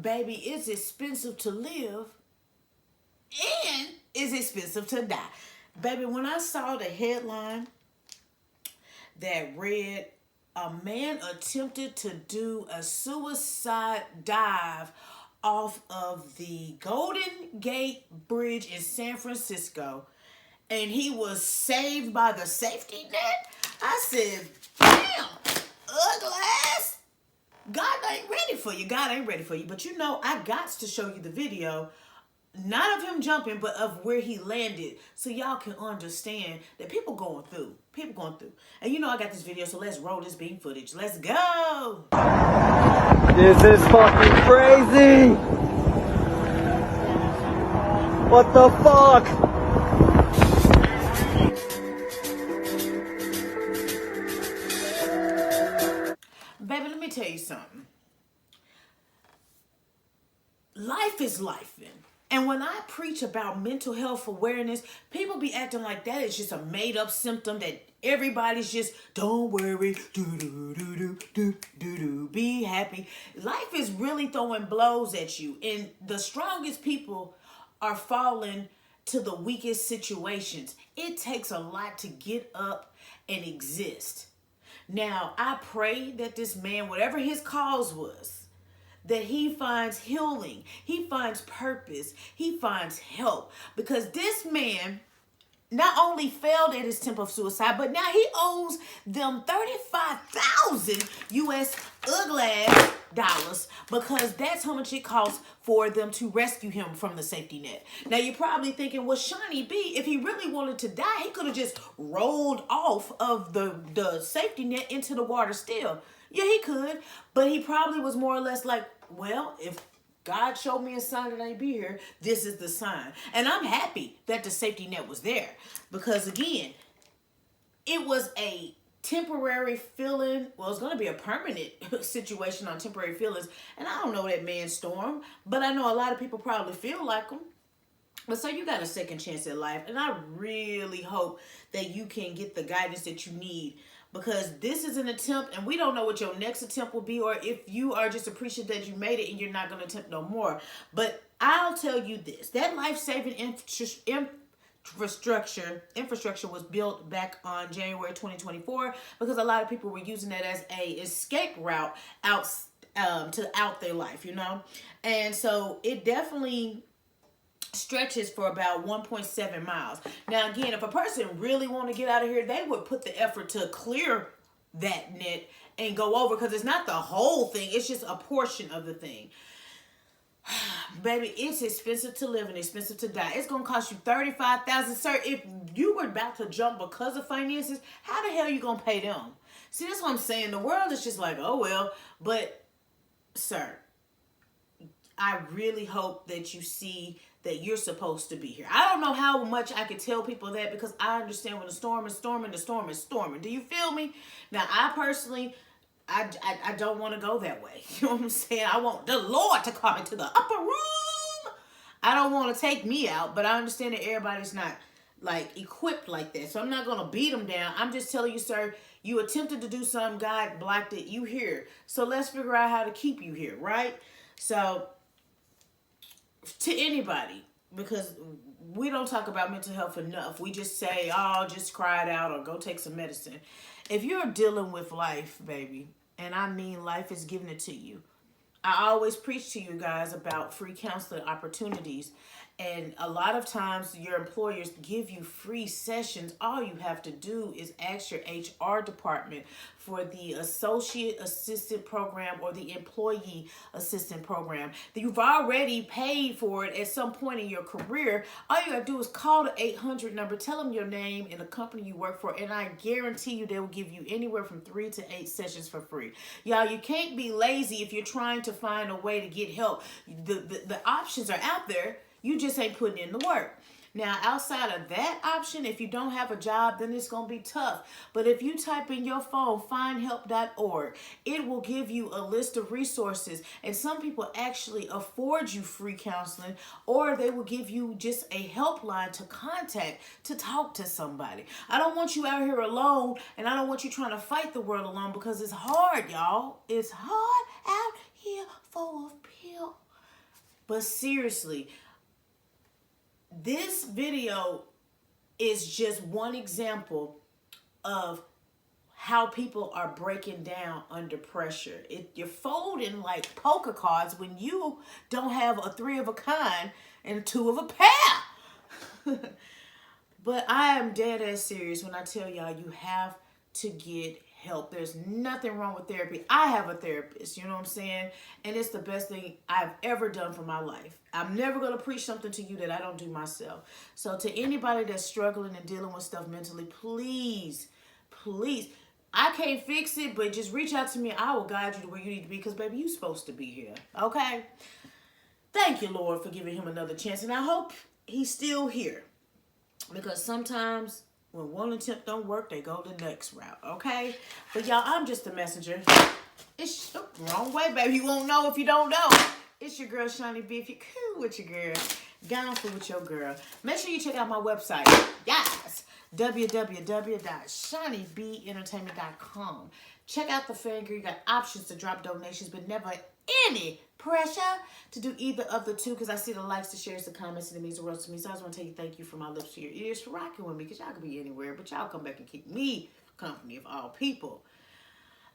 baby, it's expensive to live and it's expensive to die. Baby, when I saw the headline that read, a man attempted to do a suicide dive off of the Golden Gate Bridge in San Francisco, and he was saved by the safety net. I said, damn, ugly ass. God ain't ready for you. God ain't ready for you. But you know, I got to show you the video, not of him jumping, but of where he landed, so y'all can understand that people going through. People going through. And you know I got this video, so let's roll this beam footage. Let's go. This is fucking crazy. What the fuck? Baby, let me tell you something. Life is lifing. And when I preach about mental health awareness, people be acting like that is just a made up symptom that everybody's just, don't worry, be happy. Life is really throwing blows at you. And the strongest people are falling to the weakest situations. It takes a lot to get up and exist. Now, I pray that this man, whatever his cause was, that he finds healing, he finds purpose, he finds help. Because this man not only failed at his attempt of suicide, but now he owes them 35,000 US ugly ass dollars, because that's how much it costs for them to rescue him from the safety net. Now you're probably thinking, well, Shaunie B, if he really wanted to die, he could have just rolled off of the safety net into the water still. Yeah, he could, but he probably was more or less like, well, if God showed me a sign that I'd be here, this is the sign. And I'm happy that the safety net was there, because again, it was a temporary feeling. Well, it's going to be a permanent situation on temporary feelings. And I don't know that man's storm, but I know a lot of people probably feel like him. But so you got a second chance at life. And I really hope that you can get the guidance that you need, because this is an attempt and we don't know what your next attempt will be, or if you are just appreciative that you made it and you're not going to attempt no more. But I'll tell you this, that life-saving infrastructure was built back on January 2024 because a lot of people were using that as a escape route out their life, you know. And so it definitely stretches for about 1.7 miles. Now again, if a person really want to get out of here, they would put the effort to clear that net and go over, because it's not the whole thing, it's just a portion of the thing. Baby, it's expensive to live and expensive to die. It's gonna cost you 35,000. Sir, if you were about to jump because of finances, how the hell are you gonna pay them? See, that's what I'm saying. The world is just like, oh well. But sir, I really hope that you see that you're supposed to be here. I don't know how much I could tell people that, because I understand when the storm is storming, the storm is storming. Do you feel me? Now, I personally, I don't want to go that way. You know what I'm saying? I want the Lord to come into the upper room. I don't want to take me out, but I understand that everybody's not like equipped like that. So I'm not going to beat them down. I'm just telling you, sir, you attempted to do something, God blocked it, you here. So let's figure out how to keep you here, right? So to anybody, because we don't talk about mental health enough. We just say, oh, just cry it out or go take some medicine. If you're dealing with life, baby, and I mean life is giving it to you, I always preach to you guys about free counseling opportunities. And a lot of times your employers give you free sessions. All you have to do is ask your HR department for the associate assistant program or the employee assistant program. You've already paid for it at some point in your career. All you gotta do is call the 800 number, tell them your name and the company you work for, and I guarantee you they will give you anywhere from 3 to 8 sessions for free. Y'all, you can't be lazy if you're trying to find a way to get help. The options are out there. You just ain't putting in the work. Now, outside of that option, if you don't have a job, then it's going to be tough. But if you type in your phone, findhelp.org, it will give you a list of resources. And some people actually afford you free counseling, or they will give you just a helpline to contact to talk to somebody. I don't want you out here alone, and I don't want you trying to fight the world alone, because it's hard, y'all. It's hard out here for a pill. But seriously, this video is just one example of how people are breaking down under pressure. You're folding like poker cards when you don't have a 3 of a kind and a 2 of a pair. But I am dead ass serious when I tell y'all you have to get help. There's nothing wrong with therapy. I have a therapist, you know what I'm saying? And it's the best thing I've ever done for my life. I'm never going to preach something to you that I don't do myself. So to anybody that's struggling and dealing with stuff mentally, please, I can't fix it, but just reach out to me. I will guide you to where you need to be because, baby, you're supposed to be here, okay? Thank you, Lord, for giving him another chance. And I hope he's still here because sometimes when one attempt don't work, they go the next route, okay? But y'all, I'm just a messenger. It's the wrong way, baby. You won't know if you don't know. It's your girl, Shaunie B. If you're cool with your girl, down for with your girl. Make sure you check out my website. Yes. www.shauniebeentertainment.com. Check out the fan gear. You got options to drop donations, but never any pressure to do either of the two because I see the likes, the shares, the comments, and it means the world to me. So I just want to tell you thank you from my lips to your ears for rocking with me because y'all could be anywhere, but y'all come back and keep me company of all people.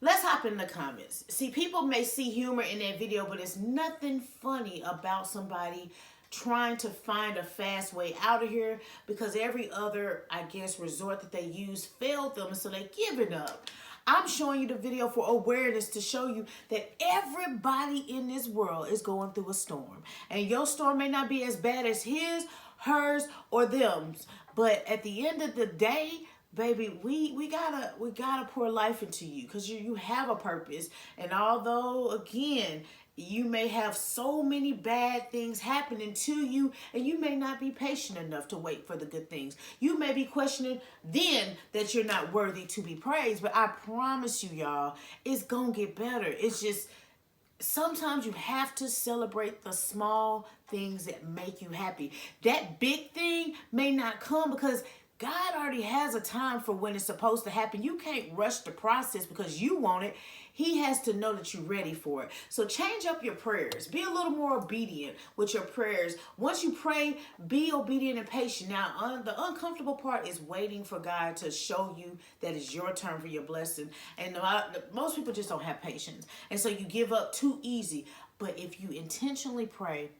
Let's hop in the comments. See, people may see humor in that video, but it's nothing funny about somebody trying to find a fast way out of here because every other, I guess, resort that they use failed them, and so they give it up. I'm showing you the video for awareness to show you that everybody in this world is going through a storm. And your storm may not be as bad as his, hers, or them's. But at the end of the day, baby, we gotta pour life into you because you have a purpose. And although, again, you may have so many bad things happening to you and you may not be patient enough to wait for the good things. You may be questioning then that you're not worthy to be praised. But I promise you, y'all, it's gonna get better. It's just sometimes you have to celebrate the small things that make you happy. That big thing may not come because God already has a time for when it's supposed to happen. You can't rush the process because you want it. He has to know that you're ready for it. So change up your prayers. Be a little more obedient with your prayers. Once you pray, be obedient and patient. Now, the uncomfortable part is waiting for God to show you that it's your turn for your blessing. And most people just don't have patience. And so you give up too easy. But if you intentionally pray,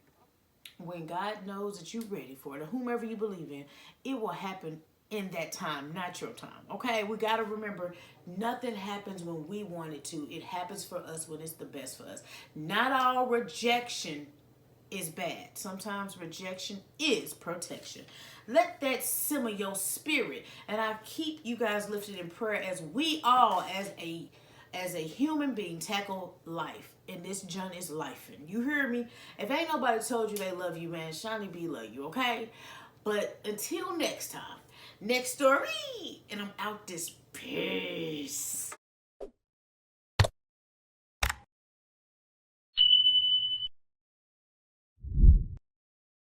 when God knows that you're ready for it, or whomever you believe in, it will happen in that time, not your time. Okay, we got to remember, nothing happens when we want it to. It happens for us when it's the best for us. Not all rejection is bad. Sometimes rejection is protection. Let that simmer your spirit. And I keep you guys lifted in prayer as we all, as a human being, tackle life. And this journey is life. And you hear me? If ain't nobody told you they love you, man, Shaunie B love you, okay? But until next time, next story, and I'm out this piece.